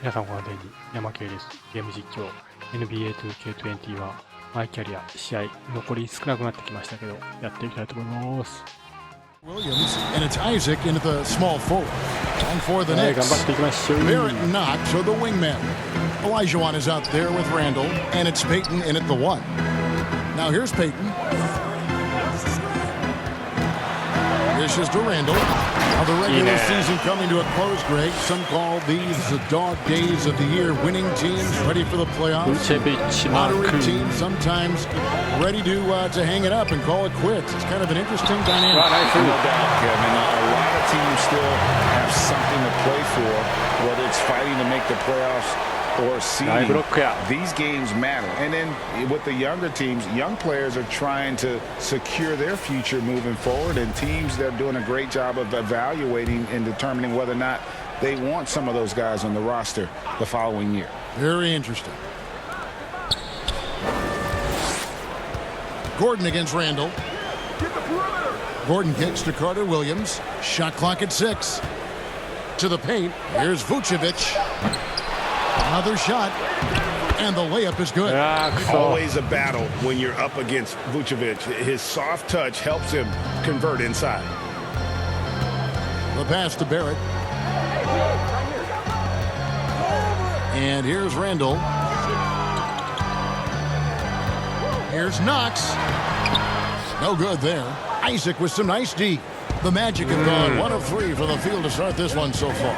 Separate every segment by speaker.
Speaker 1: 皆さんご安全に、やまけいです。ゲーム実況 NBA2K21 マイキャリア試合残り少なくなってきましたけど、やっていきたいと思います。
Speaker 2: Williams and it's Isaac into the small forward. And for the Knicks,
Speaker 1: 頑張っていきましょう。
Speaker 2: Barrett and Knox are the wingmen. Olajuwon is out there with Randall, and it's Payton in at the one. Now here's Payton. Dishes to Randall. Now the regular season coming to a close, Greg. Some call these the dog days of the year. Winning teams ready for the playoffs. Moderate teams sometimes ready to hang it up and call it quits. It's kind of an interesting dynamic.
Speaker 3: No doubt, Kevin. A lot of teams still have something to play for, whether it's fighting to make the playoffs or seeding. These games matter. And then with the younger teams, young players are trying to secure their future moving forward, and teams, they're doing a great job of evaluating and determining whether or not they want some of those guys on the roster the following year.
Speaker 2: Very interesting. Gordon against Randall. Gordon kicks to Carter Williams. Shot clock at 6. To the paint. Here's Vucevic. Another shot, and the layup is good.
Speaker 3: Always a battle when you're up against Vucevic. His soft touch helps him convert inside.
Speaker 2: The pass to Barrett. And here's Randall. Here's Knox. No good there. Isaac with some nice D. The Magic have gone 1 of 3 for the field to start this one so far.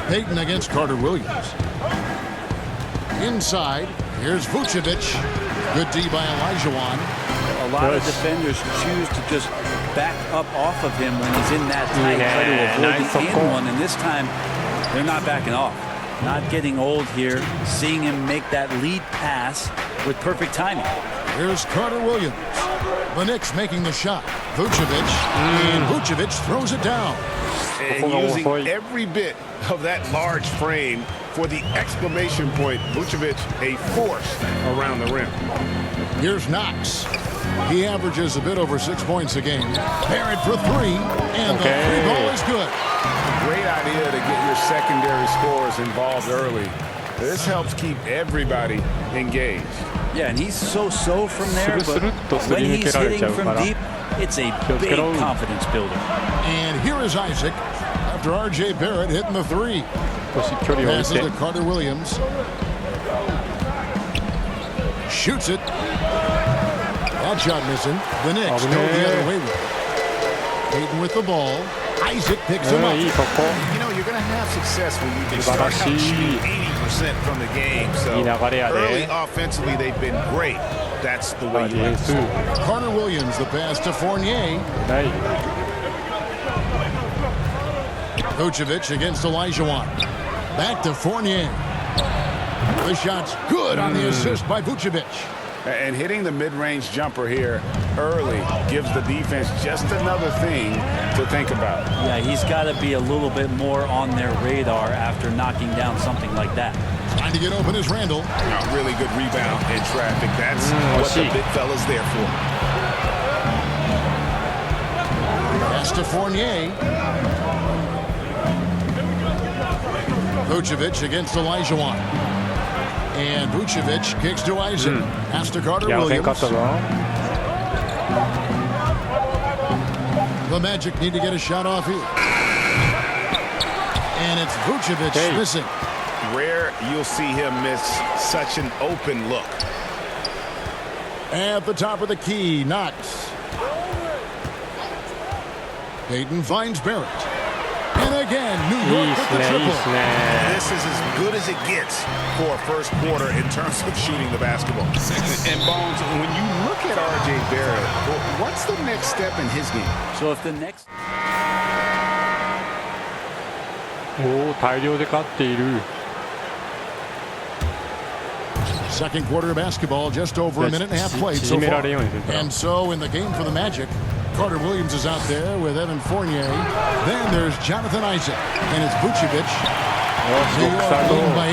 Speaker 2: Payton against Carter Williams. Inside, here's Vucevic. Good D by Olajuwon.
Speaker 4: A lot of defenders choose to just back up off of him when he's in that tight, try to avoid the and one, and this time they're not backing off. Not getting old here, seeing him make that lead pass with perfect timing.
Speaker 2: Here's Carter Williams. The Knicks making the shot. Vucevic, and Vucevic throws it down.
Speaker 3: And using every bit of that large frame for the exclamation point. Vucevic, a force around the rim.
Speaker 2: Here's Knox. He averages a bit over 6 points a game. Barrett for 3, and the free ball is good.
Speaker 3: Great idea to get your secondary scorers involved early. This helps keep everybody engaged.
Speaker 4: Yeah, and he's so from there, but when he's hitting from deep, it's a big confidence builder.
Speaker 2: And here is Isaac after R.J. Barrett hitting the 3. Passes to Carter Williams. Shoots it. That shot missing. The Knicks go the other way with it. Payton with the ball. Isaac picks him up.
Speaker 3: You know, you're going to have success when you can start out shooting 80% from the game. So early offensively, they've been great. That's the way you like to.
Speaker 2: Carter Williams, the pass to Fournier. Vucevic against Olajuwon. Back to Fournier. The shot's good on the assist by Vucevic.
Speaker 3: And hitting the mid-range jumper here early gives the defense just another thing to think about.
Speaker 4: Yeah, he's got to be a little bit more on their radar after knocking down something like that.
Speaker 2: Trying to get open is Randall.
Speaker 3: A really good rebound in traffic. That's what the big fella's there for.
Speaker 2: Pass to Fournier. Vucevic against Olajuwon. And Vucevic kicks to Isaac. Pass to Carter Williams. The Magic need to get a shot off here. And it's Vucevic missing.
Speaker 3: Rare you'll see him miss such an open look.
Speaker 2: At the top of the key, Knox. Payton finds Barrett. And again, New York with the triple.
Speaker 3: This is as good as it gets for a first quarter in terms of shooting the basketball. And Bones, when you look at R.J. Barrett, what's the next step in his game?
Speaker 4: So if the next...
Speaker 1: 大量で勝っている。
Speaker 2: Second quarter basketball, just over a minute and a half played so far. And so in the game for the Magic, Carter Williams is out there with Evan Fournier. Then there's Jonathan Isaac, and it's Vucevic. New York leading by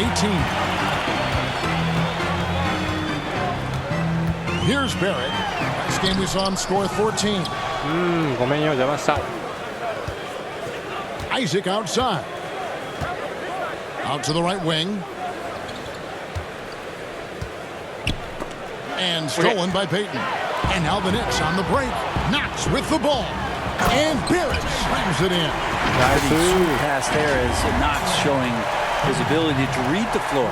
Speaker 2: 18. Here's Barrett. Last game we saw him score 14. Isaac outside. Out to the right wing. And stolen by Payton. And now the Knicks on the break. Knox with the ball. And Barrett slams it in.
Speaker 4: Pretty sweet pass there as Knox showing his ability to read the floor.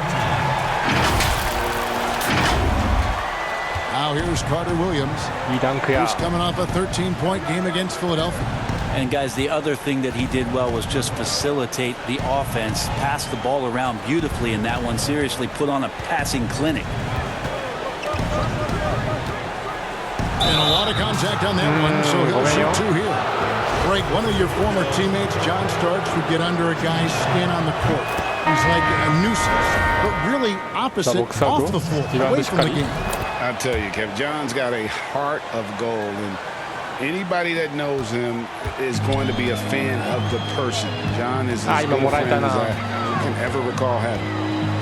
Speaker 2: Now here's Carter Williams. He's coming off a 13-point game against Philadelphia.
Speaker 4: And guys, the other thing that he did well was just facilitate the offense, pass the ball around beautifully in that one. Seriously, put on a passing clinic.
Speaker 2: And a lot of contact on that one, so he'll shoot two here. Greg, one of your former teammates, John Starks, would get under a guy's skin on the court. He's like a nuisance, but really opposite off the floor, away from the game.
Speaker 3: I'll tell you, Kevin, John's got a heart of gold, and anybody that knows him is going to be a fan of the person. John is as good a friend as I can ever recall having.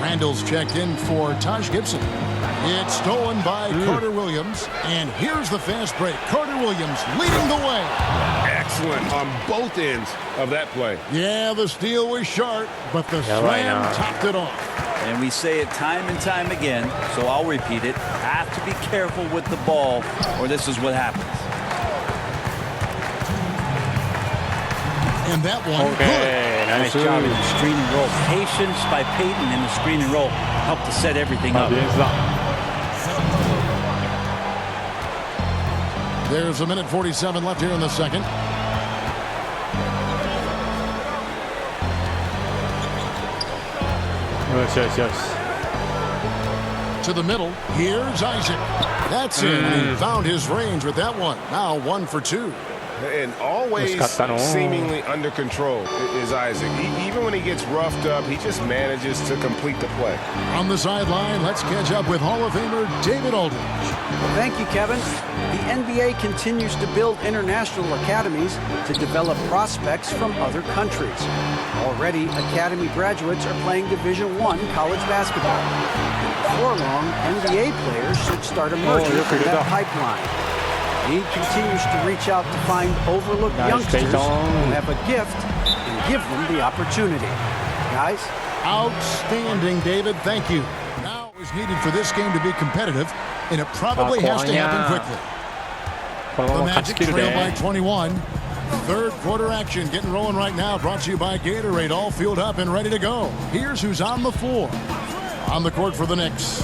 Speaker 2: Randall's checked in for Taj Gibson. It's stolen by Carter Williams, and here's the fast break. Carter Williams leading the way.
Speaker 3: Excellent on both ends of that play.
Speaker 2: Yeah, the steal was sharp, but the slam topped it off.
Speaker 4: And we say it time and time again, so I'll repeat it. Have to be careful with the ball, or this is what happens.
Speaker 2: And that one,
Speaker 4: Nice job in the screen and roll. Patience by Payton in the screen and roll helped to set everything up.
Speaker 2: There's a minute 47 left here in the second. To the middle. Here's Isaac. That's it. He found his range with that one. Now 1 for 2.
Speaker 3: And always seemingly under control is Isaac. Even when he gets roughed up, he just manages to complete the play.
Speaker 2: On the sideline, let's catch up with Hall of Famer David Aldridge.
Speaker 5: Well, thank you, Kevin. The NBA continues to build international academies to develop prospects from other countries. Already, academy graduates are playing Division I college basketball. Before long, NBA players should start emerging from that pipeline. He continues to reach out to find overlooked youngsters who have a gift and give them the opportunity. Guys?
Speaker 2: Outstanding, David. Thank you. Now is needed for this game to be competitive, and it probably has to happen quickly. The Magic trail by 21. Third quarter action getting rolling right now. Brought to you by Gatorade. All fueled up and ready to go. Here's who's on the floor. On the court for the Knicks.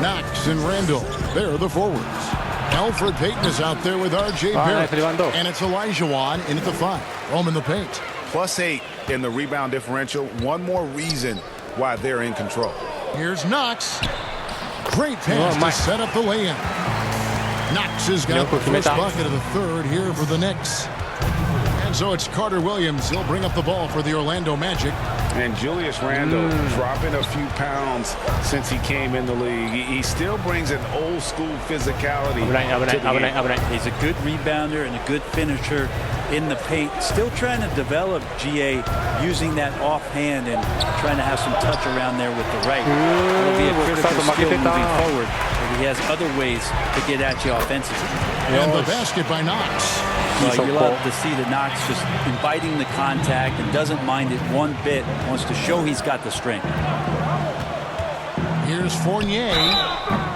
Speaker 2: Knox and Randall. They're the forwards. Alfred Payton is out there with R.J. Barrett. And it's Elijah Wan in at the 5. Rome in the paint.
Speaker 3: +8 in the rebound differential. One more reason why they're in control.
Speaker 2: Here's Knox. Great pass to set up the lay-in. Knox has got the first bucket of the third here for the Knicks. And so it's Carter Williams. He'll bring up the ball for the Orlando Magic.
Speaker 3: And Julius Randle dropping a few pounds since he came in the league. He still brings an old school physicality.
Speaker 4: He's a good rebounder and a good finisher in the paint. Still trying to develop GA using that offhand and trying to have some touch around there with the right. It'll be a critical skill moving forward. But he has other ways to get at you offensively.
Speaker 2: And the basket by Knox.
Speaker 4: Well, you love to see the Knox just inviting the contact and doesn't mind it one bit. Wants to show he's got the strength.
Speaker 2: Here's Fournier.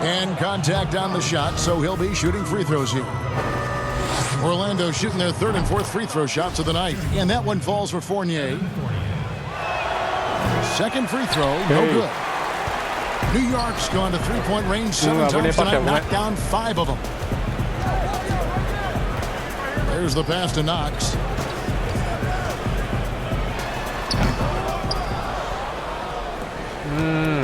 Speaker 2: And contact on the shot, so he'll be shooting free throws here. Orlando shooting their third and fourth free throw shots of the night. And that one falls for Fournier. Second free throw, no good. New York's gone to three-point range 7 times tonight, knocked down 5 of them. There's the pass to Knox.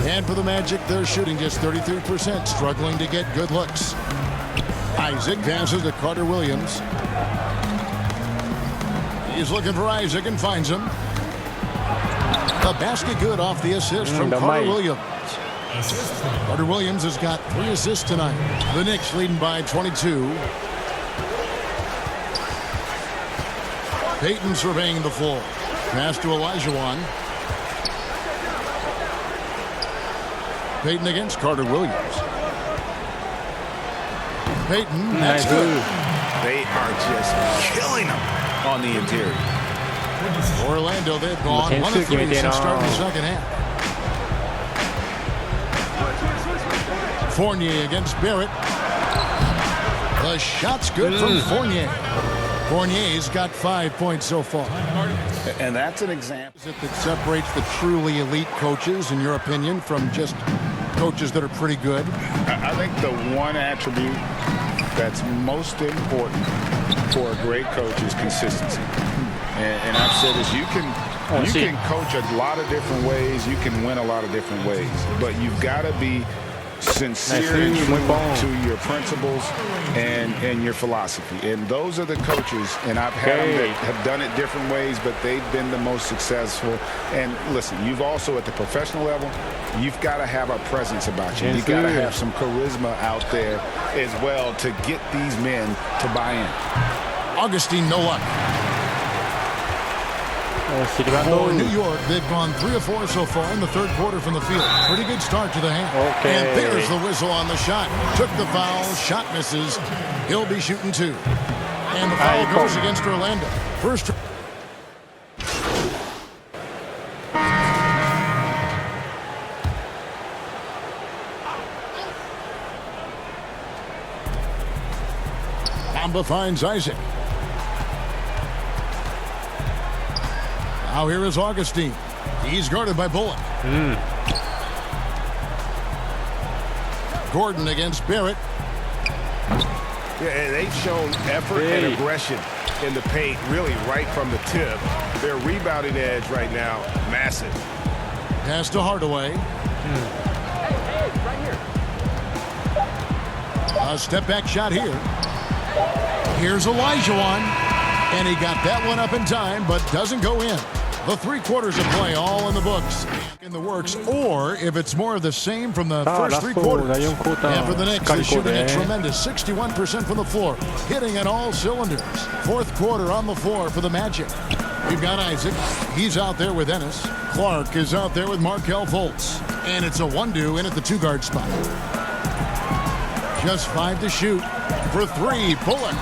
Speaker 2: And for the Magic, they're shooting just 33%, struggling to get good looks. Isaac passes to Carter Williams. He's looking for Isaac and finds him. The basket good off the assist from Carter Williams. Carter Williams has got 3 assists tonight. The Knicks leading by 22. Payton surveying the floor. Pass to Elijah Wan. Payton against Carter Williams. Payton, that's good.
Speaker 3: They are just killing them on the interior.
Speaker 2: Orlando, they've gone 1 of 3 since starting the second half. Fournier against Barrett. The shot's good from Fournier. Fournier's got 5 points so far.
Speaker 3: And that's an example
Speaker 2: That separates the truly elite coaches, in your opinion, from just coaches that are pretty good.
Speaker 3: I think the one attribute that's most important for a great coach is consistency. And I've said this, you can coach a lot of different ways, you can win a lot of different ways, but you've got to be sincere and true to your principles and your philosophy. And those are the coaches, and I've had them that have done it different ways, but they've been the most successful. And listen, you've also, at the professional level, you've got to have a presence about you. You've got to have some charisma out there as well to get these men to buy in.
Speaker 2: Augustine, no luck. For New York, they've gone 3 of 4 so far in the third quarter from the field. Pretty good start to the hand. And there's the whistle on the shot. Took the foul, shot misses. He'll be shooting 2. And the foul goes against Orlando. First. Bamba finds Isaac. Now here is Augustine. He's guarded by Bullock. Gordon against Barrett.
Speaker 6: Yeah, they've shown effort and aggression in the paint, really right from the tip. Their rebounding edge right now, massive.
Speaker 2: Pass to Hardaway. A step back shot here. Here's Olajuwon. And he got that one up in time, but doesn't go in. The 3 quarters of play all in the books, in the works, or if it's more of the same from the first 3 quarters. And for the Knicks, they're shooting a tremendous 61% from the floor, hitting at all cylinders. 4th quarter on the floor for the Magic. We've got Isaac. He's out there with Ennis. Clark is out there with Markelle Fultz. And it's a 1-2 in at the 2-guard spot. Just 5 to shoot. For 3, Bullock.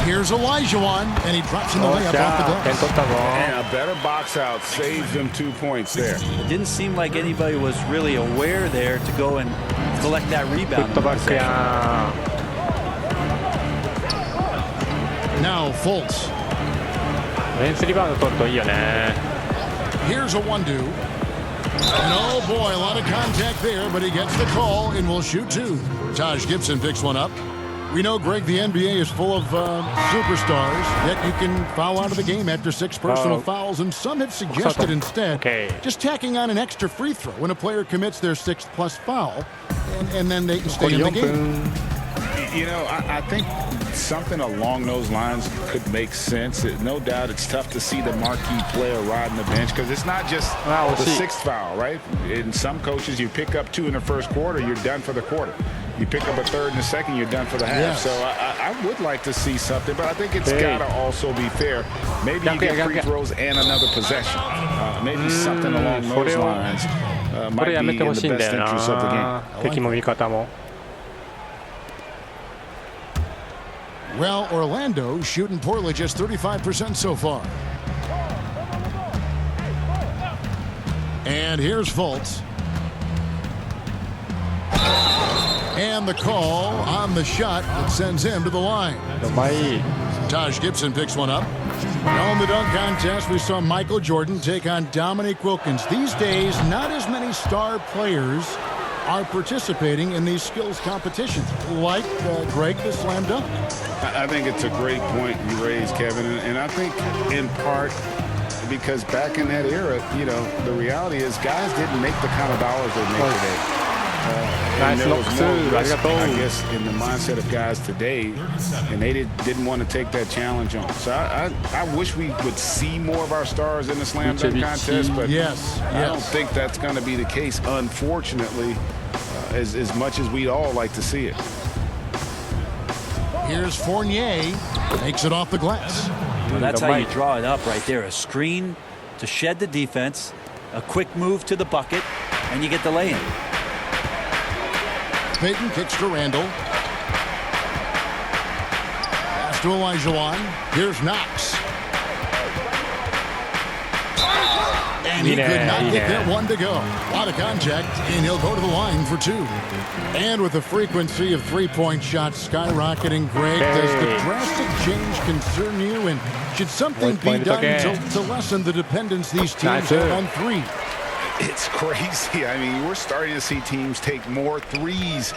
Speaker 2: Here's Olajuwon, and he drops in the layup off the glass.
Speaker 3: And a better box out saves them 2 points there.
Speaker 4: It didn't seem like anybody was really aware there to go and collect that rebound.
Speaker 2: Now Fultz. Here's a 1-2. And oh boy, a lot of contact there, but he gets the call and will shoot 2. Taj Gibson picks one up. We know, Greg, the NBA is full of superstars, yet you can foul out of the game after 6 personal fouls, and some have suggested instead just tacking on an extra free throw when a player commits their 6th+ foul, and then they can stay in the game.
Speaker 3: You know, I think something along those lines could make sense. No doubt it's tough to see the marquee player riding the bench because it's not just the 6th foul, right? In some coaches, you pick up 2 in the first quarter, you're done for the quarter. You pick up a 3rd in the second, you're done for the half.
Speaker 2: Yes.
Speaker 3: So I would like to see something, but I think it's got to also be fair. Maybe you get free throws and another possession. Maybe something along those lines might be in the best interest of the game.
Speaker 2: Well, Orlando shooting poorly, just 35% so far. And here's Fultz. And the call on the shot that sends him to the line. Taj Gibson picks one up. Now in the dunk contest, we saw Michael Jordan take on Dominique Wilkins. These days, not as many star players are participating in these skills competitions, like Greg, the slam dunk.
Speaker 3: I think it's a great point you raised, Kevin, and I think in part because back in that era, you know, the reality is guys didn't make the kind of dollars they make today. And there was more risk, I guess, in the mindset of guys today, and they didn't want to take that challenge on. So I wish we would see more of our stars in the slam dunk contest, but I don't think that's going to be the case, unfortunately, as much as we'd all like to see it.
Speaker 2: Here's Fournier, takes it off the glass.
Speaker 4: Well, that's how you draw it up right there. A screen to shed the defense, a quick move to the bucket, and you get the lay-in.
Speaker 2: Payton kicks to Randall. Pass to Olajuwon. Here's Knox. And he could not get that one to go. A lot of contact, and he'll go to the line for two. And with the frequency of three-point shots skyrocketing, Greg, does the drastic change concern you? And should something be done to lessen the dependence these teams have on three?
Speaker 3: It's crazy. I mean, we're starting to see teams take more threes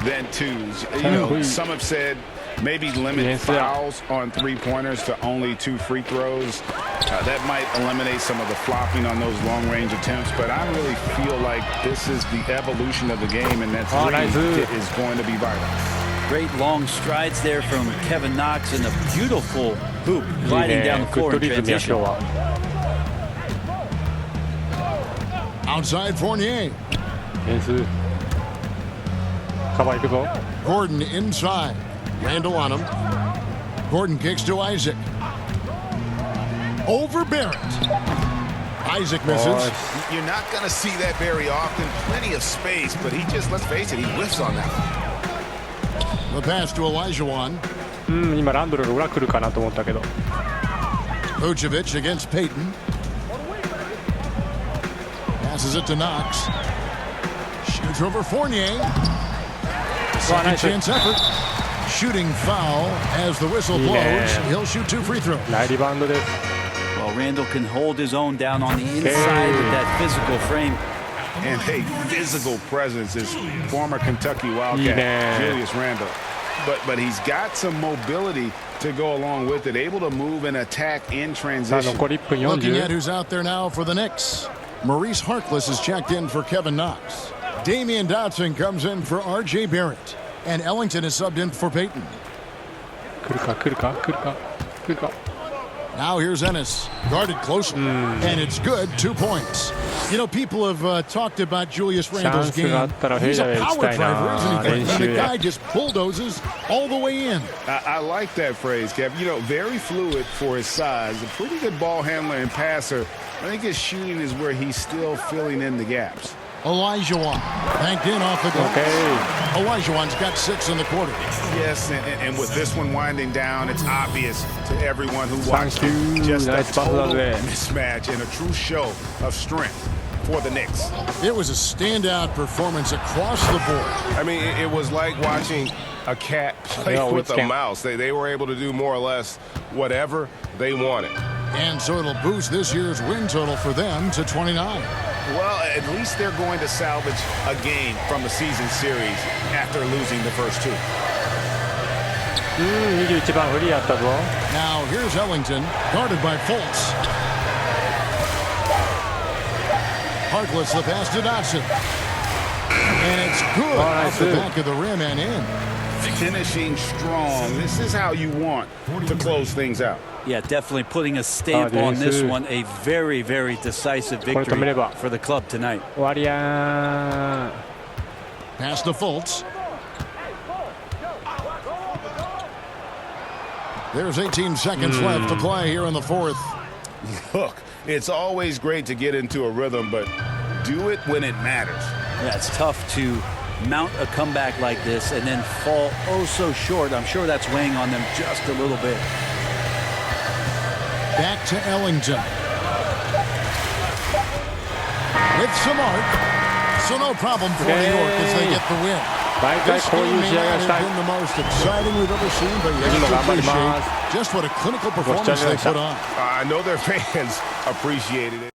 Speaker 3: than twos. You know, some have said maybe limit fouls on three-pointers to only 2 free throws. That might eliminate some of the flopping on those long-range attempts, but I really feel like this is the evolution of the game, and that three is going to be vital.
Speaker 4: Great long strides there from Kevin Knox and a beautiful hoop gliding down the floor in transition.
Speaker 2: Outside Fournier. Gordon inside. Randall on him. Gordon kicks to Isaac. Over Barrett. Isaac misses.
Speaker 6: You're not going to see that very often. Plenty of space, but he just, let's face it, he whiffs on that one.
Speaker 2: The pass to Olajuwon.
Speaker 1: 今ランドルの裏来るかなと思ったけど。
Speaker 2: Vucevic against Payton. Passes it to Knox. Shoots over Fournier. Second chance effort. Shooting foul as the whistle blows. He'll shoot 2 free throws.
Speaker 4: Well, Randall can hold his own down on the inside with that physical frame.
Speaker 3: And a physical presence is former Kentucky Wildcat Julius Randle. But he's got some mobility to go along with it, able to move and attack in transition.
Speaker 2: Looking at who's out there now for the Knicks. Maurice Harkless is checked in for Kevin Knox. Damian Dotson comes in for R.J. Barrett. And Ellington is subbed in for Payton. Now here's Ennis, guarded closely, and it's good, 2 points. You know, people have talked about Julius Randle's game. He's a power driver, isn't he? And the guy just bulldozes all the way in.
Speaker 3: I like that phrase, Kev. You know, very fluid for his size, a pretty good ball handler and passer. I think his shooting is where he's still filling in the gaps.
Speaker 2: Olajuwon banked in off the glass. Olajuwon's got 6 in the quarter.
Speaker 3: Yes, and with this one winding down, it's obvious to everyone who watched it. Just a total mismatch and a true show of strength for the Knicks.
Speaker 2: It was a standout performance across the board.
Speaker 6: I mean, it was like watching a cat play with a mouse. They were able to do more or less whatever they wanted.
Speaker 2: And so it'll boost this year's win total for them to 29.
Speaker 3: Well, at least they're going to salvage a game from the season series after losing the first 2.
Speaker 2: Now here's Ellington, guarded by Fultz. Harkless, the pass to Dotson. And it's good off the back of the rim and in.
Speaker 3: Finishing strong. This is how you want to close things out.
Speaker 4: Yeah, definitely putting a stamp on this one. A very, very decisive victory for the club tonight.
Speaker 2: Pass to Fultz. There's 18 seconds left to play here in the 4th.
Speaker 3: Look, it's always great to get into a rhythm, but do it when it matters.
Speaker 4: Yeah, it's tough to mount a comeback like this and then fall oh so short. I'm sure that's weighing on them just a little bit.
Speaker 2: Back to Ellington. With some arc. So no problem for New York as they get the win. This game may not have been the most exciting we've ever seen, but you have to appreciate just what a clinical performance they put on.
Speaker 6: I know their fans appreciated it.